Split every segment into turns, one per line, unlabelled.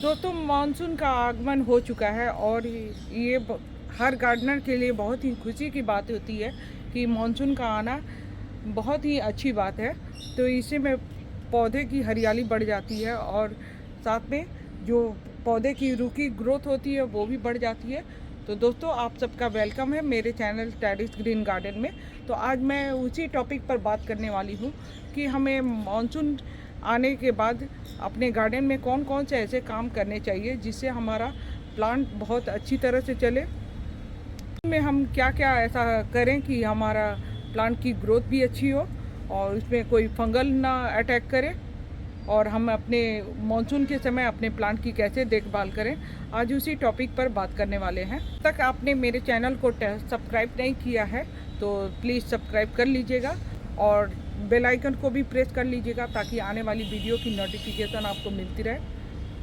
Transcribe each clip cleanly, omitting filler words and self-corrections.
दोस्तों मानसून का आगमन हो चुका है और ये हर गार्डनर के लिए बहुत ही खुशी की बात होती है कि मानसून का आना बहुत ही अच्छी बात है। तो इससे में पौधे की हरियाली बढ़ जाती है और साथ में जो पौधे की रुकी ग्रोथ होती है वो भी बढ़ जाती है। तो दोस्तों आप सबका वेलकम है मेरे चैनल टेरिस ग्रीन गार्डन में। तो आज मैं उसी टॉपिक पर बात करने वाली हूँ कि हमें मानसून आने के बाद अपने गार्डन में कौन कौन से ऐसे काम करने चाहिए जिससे हमारा प्लांट बहुत अच्छी तरह से चले। में हम क्या क्या ऐसा करें कि हमारा प्लांट की ग्रोथ भी अच्छी हो और उसमें कोई फंगल ना अटैक करे, और हम अपने मानसून के समय अपने प्लांट की कैसे देखभाल करें, आज उसी टॉपिक पर बात करने वाले हैं। तक आपने मेरे चैनल को सब्सक्राइब नहीं किया है तो प्लीज़ सब्सक्राइब कर लीजिएगा और बेल आइकन को भी प्रेस कर लीजिएगा ताकि आने वाली वीडियो की नोटिफिकेशन आपको मिलती रहे।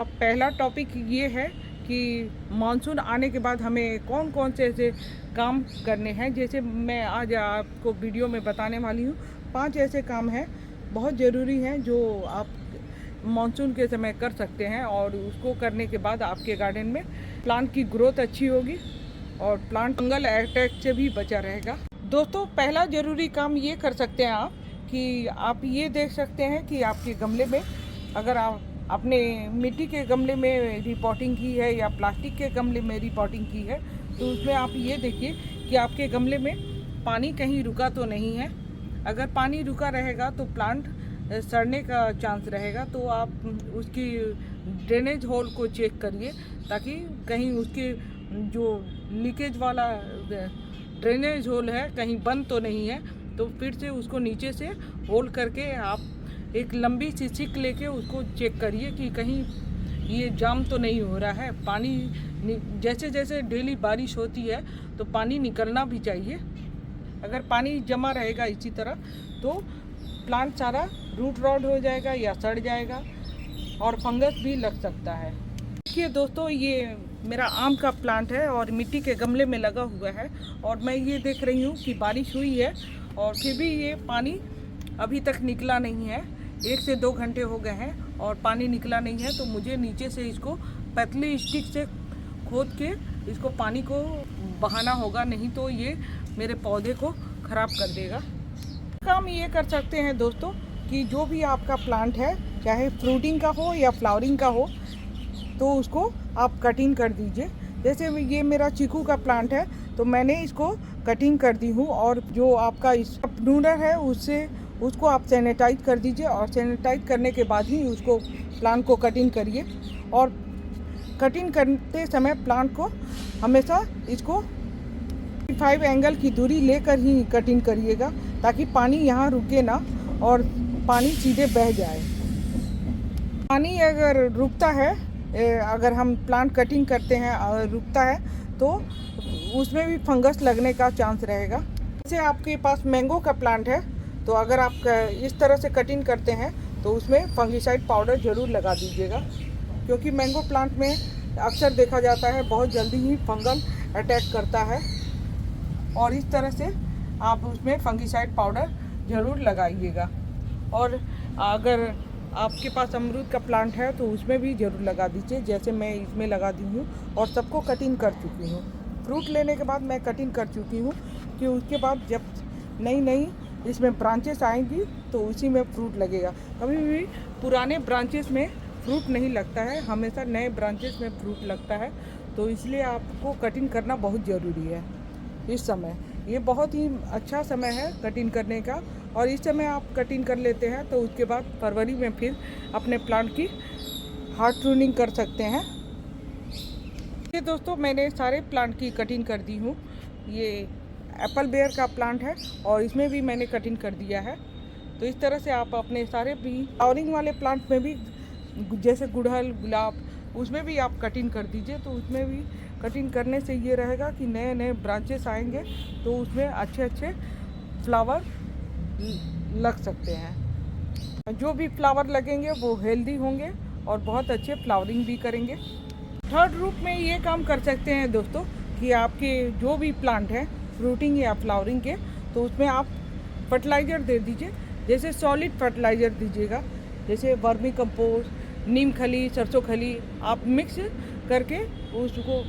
अब पहला टॉपिक ये है कि मानसून आने के बाद हमें कौन कौन से ऐसे काम करने हैं। जैसे मैं आज आपको वीडियो में बताने वाली हूँ 5 ऐसे काम हैं बहुत ज़रूरी हैं जो आप मानसून के समय कर सकते हैं, और उसको करने के बाद आपके गार्डन में प्लांट की ग्रोथ अच्छी होगी और प्लांट फंगल अटैक से भी बचा रहेगा। दोस्तों पहला ज़रूरी काम ये कर सकते हैं आप कि आप ये देख सकते हैं कि आपके गमले में, अगर आप अपने मिट्टी के गमले में रिपोर्टिंग की है या प्लास्टिक के गमले में रिपोर्टिंग की है, तो उसमें आप ये देखिए कि आपके गमले में पानी कहीं रुका तो नहीं है। अगर पानी रुका रहेगा तो प्लांट सड़ने का चांस रहेगा। तो आप उसकी ड्रेनेज होल को चेक करिए ताकि कहीं उसके जो लीकेज वाला ड्रेनेज होल है कहीं बंद तो नहीं है। तो फिर से उसको नीचे से होल करके आप एक लंबी सी सिक लेके उसको चेक करिए कि कहीं ये जाम तो नहीं हो रहा है। पानी जैसे जैसे डेली बारिश होती है तो पानी निकलना भी चाहिए। अगर पानी जमा रहेगा इसी तरह तो प्लांट सारा रूट रॉट हो जाएगा या सड़ जाएगा और फंगस भी लग सकता है। देखिए दोस्तों, ये मेरा आम का प्लांट है और मिट्टी के गमले में लगा हुआ है, और मैं ये देख रही हूँ कि बारिश हुई है और फिर भी ये पानी अभी तक निकला नहीं है। 1 से 2 घंटे हो गए हैं और पानी निकला नहीं है। तो मुझे नीचे से इसको पतली स्टिक से खोद के इसको पानी को बहाना होगा, नहीं तो ये मेरे पौधे को ख़राब कर देगा। काम ये कर सकते हैं दोस्तों कि जो भी आपका प्लांट है, चाहे फ्रूटिंग का हो या फ्लावरिंग का हो, तो उसको आप कटिंग कर दीजिए। जैसे ये मेरा चीकू का प्लांट है तो मैंने इसको कटिंग कर दी हूँ, और जो आपका प्रूनर है उसको आप सैनिटाइज कर दीजिए, और सैनिटाइज करने के बाद ही उसको प्लांट को कटिंग करिए। और कटिंग करते समय प्लांट को हमेशा इसको 5 एंगल की दूरी लेकर ही कटिंग करिएगा ताकि पानी यहाँ रुके ना और पानी सीधे बह जाए। पानी अगर रुकता है, अगर हम प्लांट कटिंग करते हैं और रुकता है तो उसमें भी फंगस लगने का चांस रहेगा। जैसे आपके पास मैंगो का प्लांट है तो अगर आप इस तरह से कटिंग करते हैं तो उसमें फंगिसाइड पाउडर ज़रूर लगा दीजिएगा, क्योंकि मैंगो प्लांट में अक्सर देखा जाता है बहुत जल्दी ही फंगल अटैक करता है। और इस तरह से आप उसमें फंगिसाइड पाउडर ज़रूर लगाइएगा। और अगर आपके पास अमरूद का प्लांट है तो उसमें भी ज़रूर लगा दीजिए, जैसे मैं इसमें लगा दी हूँ और सबको कटिंग कर चुकी हूँ। फ्रूट लेने के बाद मैं कटिंग कर चुकी हूँ कि उसके बाद जब नई इसमें ब्रांचेस आएंगी तो उसी में फ्रूट लगेगा। कभी भी पुराने ब्रांचेस में फ्रूट नहीं लगता है, हमेशा नए ब्रांचेस में फ्रूट लगता है। तो इसलिए आपको कटिंग करना बहुत ज़रूरी है। इस समय ये बहुत ही अच्छा समय है कटिंग करने का, और इस समय आप कटिंग कर लेते हैं तो उसके बाद फरवरी में फिर अपने प्लांट की हार्ड प्रूनिंग कर सकते हैं। ये दोस्तों मैंने सारे प्लांट की कटिंग कर दी हूँ। ये एप्पल बेयर का प्लांट है और इसमें भी मैंने कटिंग कर दिया है। तो इस तरह से आप अपने सारे भी फ्लावरिंग वाले प्लांट में भी, जैसे गुड़हल, गुलाब, उसमें भी आप कटिंग कर दीजिए। तो उसमें भी कटिंग करने से ये रहेगा कि नए नए ब्रांचेस आएंगे तो उसमें अच्छे अच्छे फ्लावर लग सकते हैं। जो भी फ्लावर लगेंगे वो हेल्दी होंगे और बहुत अच्छे फ्लावरिंग भी करेंगे। थर्ड रूप में ये काम कर सकते हैं दोस्तों कि आपके जो भी प्लांट हैं फ्रूटिंग या फ्लावरिंग के, तो उसमें आप फर्टिलाइज़र दे दीजिए। जैसे सॉलिड फर्टिलाइज़र दीजिएगा, जैसे वर्मी कंपोस्ट नीम खली, सरसों खली आप मिक्स करके उसको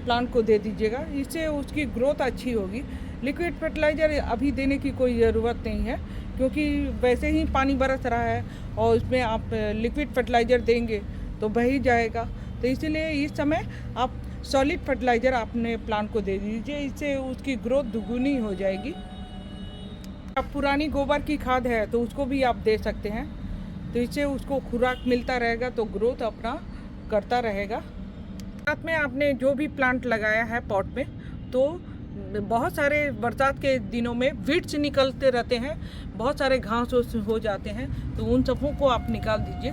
प्लांट को दे दीजिएगा। इससे उसकी ग्रोथ अच्छी होगी। लिक्विड फर्टिलाइज़र अभी देने की कोई ज़रूरत नहीं है, क्योंकि वैसे ही पानी बरस रहा है और उसमें आप लिक्विड फर्टिलाइज़र देंगे तो बह ही जाएगा। तो इसीलिए इस समय आप सॉलिड फर्टिलाइज़र अपने प्लांट को दे दीजिए, इससे उसकी ग्रोथ दुगुनी हो जाएगी। अब पुरानी गोबर की खाद है तो उसको भी आप दे सकते हैं, तो इससे उसको खुराक मिलता रहेगा तो ग्रोथ अपना करता रहेगा। साथ में आपने जो भी प्लांट लगाया है पॉट में, तो बहुत सारे बरसात के दिनों में वीड्स निकलते रहते हैं, बहुत सारे घास हो जाते हैं, तो उन सबों को आप निकाल दीजिए।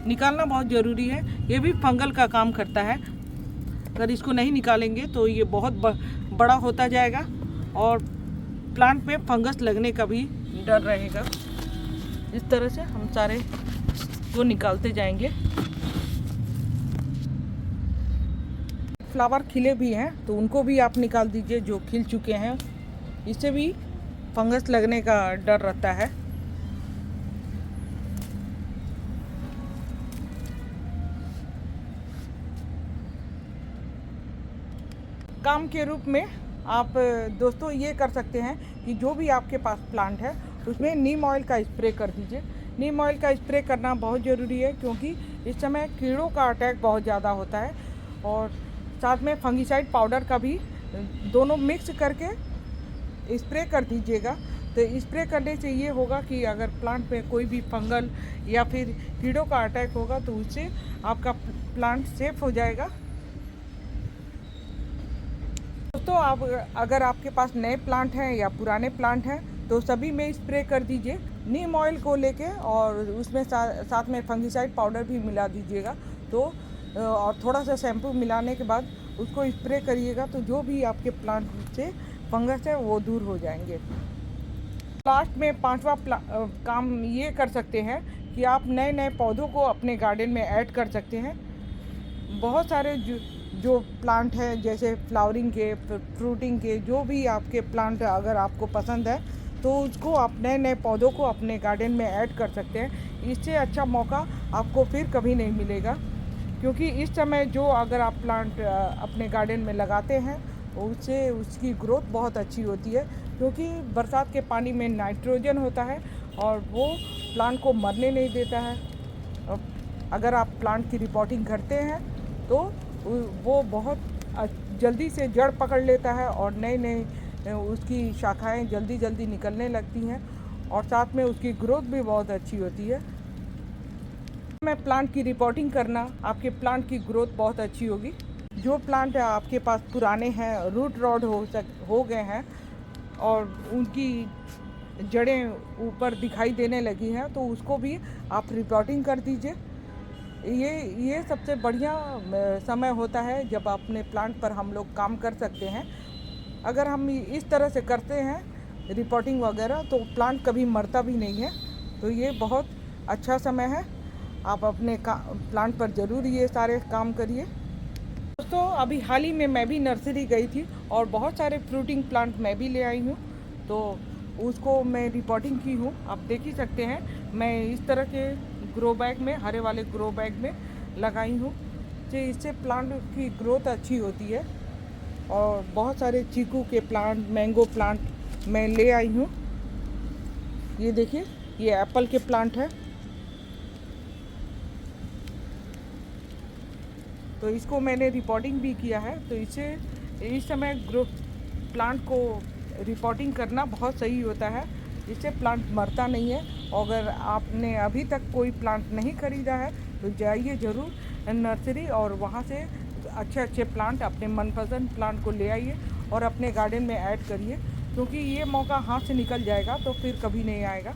निकालना बहुत ज़रूरी है, ये भी फंगल का काम करता है। अगर इसको नहीं निकालेंगे तो ये बहुत बड़ा होता जाएगा और प्लांट में फंगस लगने का भी डर रहेगा। इस तरह से हम सारे को निकालते जाएंगे। फ्लावर खिले भी हैं तो उनको भी आप निकाल दीजिए जो खिल चुके हैं, इससे भी फंगस लगने का डर रहता है। काम के रूप में आप दोस्तों ये कर सकते हैं कि जो भी आपके पास प्लांट है उसमें नीम ऑयल का स्प्रे कर दीजिए। नीम ऑयल का स्प्रे करना बहुत ज़रूरी है, क्योंकि इस समय कीड़ों का अटैक बहुत ज़्यादा होता है, और साथ में फंगिसाइड पाउडर का भी दोनों मिक्स करके स्प्रे कर दीजिएगा। तो स्प्रे करने से ये होगा कि अगर प्लांट में कोई भी फंगल या फिर कीड़ों का अटैक होगा तो उससे आपका प्लांट सेफ हो जाएगा। दोस्तों, आप अगर आपके पास नए प्लांट हैं या पुराने प्लांट हैं तो सभी में स्प्रे कर दीजिए नीम ऑयल को लेके, और उसमें साथ में फंगिसाइड पाउडर भी मिला दीजिएगा। तो और थोड़ा सा शैम्पू मिलाने के बाद उसको स्प्रे करिएगा, तो जो भी आपके प्लांट से फंगस है वो दूर हो जाएंगे। लास्ट में 5वां काम ये कर सकते हैं कि आप नए नए पौधों को अपने गार्डन में ऐड कर सकते हैं। बहुत सारे जो प्लांट हैं, जैसे फ्लावरिंग के, फ्रूटिंग के, जो भी आपके प्लांट अगर आपको पसंद है तो उसको आप नए नए पौधों को अपने गार्डन में ऐड कर सकते हैं। इससे अच्छा मौका आपको फिर कभी नहीं मिलेगा, क्योंकि इस समय जो अगर आप प्लांट अपने गार्डन में लगाते हैं उससे उसकी ग्रोथ बहुत अच्छी होती है, क्योंकि बरसात के पानी में नाइट्रोजन होता है और वो प्लांट को मरने नहीं देता है। अगर आप प्लांट की रिपोर्टिंग करते हैं तो वो बहुत जल्दी से जड़ पकड़ लेता है और नए नए उसकी शाखाएं जल्दी जल्दी निकलने लगती हैं, और साथ में उसकी ग्रोथ भी बहुत अच्छी होती है। में प्लांट की रिपोर्टिंग करना, आपके प्लांट की ग्रोथ बहुत अच्छी होगी। जो प्लांट आपके पास पुराने हैं, रूट रॉड हो गए हैं और उनकी जड़ें ऊपर दिखाई देने लगी हैं, तो उसको भी आप रिपोर्टिंग कर दीजिए। ये सबसे बढ़िया समय होता है जब अपने प्लांट पर हम लोग काम कर सकते हैं। अगर हम इस तरह से करते हैं रिपोर्टिंग वगैरह, तो प्लांट कभी मरता भी नहीं है। तो ये बहुत अच्छा समय है, आप अपने प्लांट पर ज़रूर ये सारे काम करिए। दोस्तों, अभी हाल ही में मैं भी नर्सरी गई थी और बहुत सारे फ्रूटिंग प्लांट मैं भी ले आई हूँ, तो उसको मैं रिपोर्टिंग की हूँ। आप देख ही सकते हैं, मैं इस तरह के ग्रो बैग में, हरे वाले ग्रो बैग में लगाई हूँ, तो इससे प्लांट की ग्रोथ अच्छी होती है। और बहुत सारे चीकू के प्लांट, मैंगो प्लांट मैं ले आई हूँ। ये देखिए, ये एप्पल के प्लांट है, तो इसको मैंने रिपोर्टिंग भी किया है। तो इससे इस समय प्लांट को रिपोर्टिंग करना बहुत सही होता है, इससे प्लांट मरता नहीं है। और अगर आपने अभी तक कोई प्लांट नहीं खरीदा है तो जाइए ज़रूर नर्सरी, और वहाँ से अच्छे अच्छे प्लांट, अपने मनपसंद प्लांट को ले आइए और अपने गार्डन में ऐड करिए, क्योंकि ये मौका हाथ से निकल जाएगा तो फिर कभी नहीं आएगा।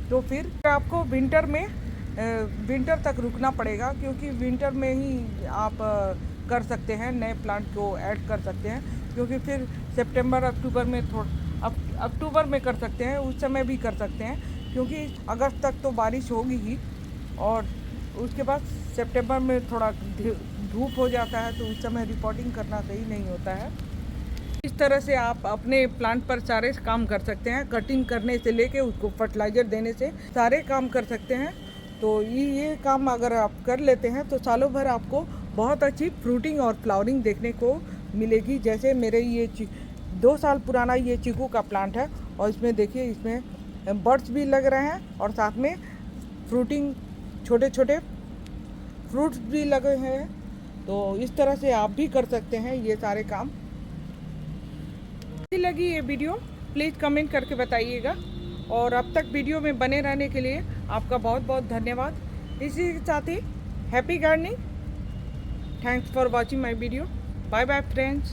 तो फिर आपको विंटर तक रुकना पड़ेगा, क्योंकि विंटर में ही आप कर सकते हैं, नए प्लांट को ऐड कर सकते हैं। क्योंकि फिर सितंबर अक्टूबर में अक्टूबर में कर सकते हैं, उस समय भी कर सकते हैं, क्योंकि अगस्त तक तो बारिश होगी ही, और उसके बाद सितंबर में थोड़ा धूप हो जाता है, तो उस समय रिपोर्टिंग करना सही नहीं होता है। इस तरह से आप अपने प्लांट पर सारे काम कर सकते हैं, कटिंग करने से लेके उसको फर्टिलाइज़र देने से सारे काम कर सकते हैं। तो ये काम अगर आप कर लेते हैं तो सालों भर आपको बहुत अच्छी फ्रूटिंग और फ्लावरिंग देखने को मिलेगी। जैसे मेरे ये 2 साल पुराना ये चीकू का प्लांट है और इसमें देखिए इसमें बर्ड्स भी लग रहे हैं और साथ में फ्रूटिंग छोटे छोटे फ्रूट्स भी लगे हैं। तो इस तरह से आप भी कर सकते हैं ये सारे काम। कैसी लगी ये वीडियो प्लीज़ कमेंट करके बताइएगा और अब तक वीडियो में बने रहने के लिए आपका बहुत बहुत धन्यवाद। इसी के साथ ही happy gardening. Thanks for watching my video. Bye bye friends.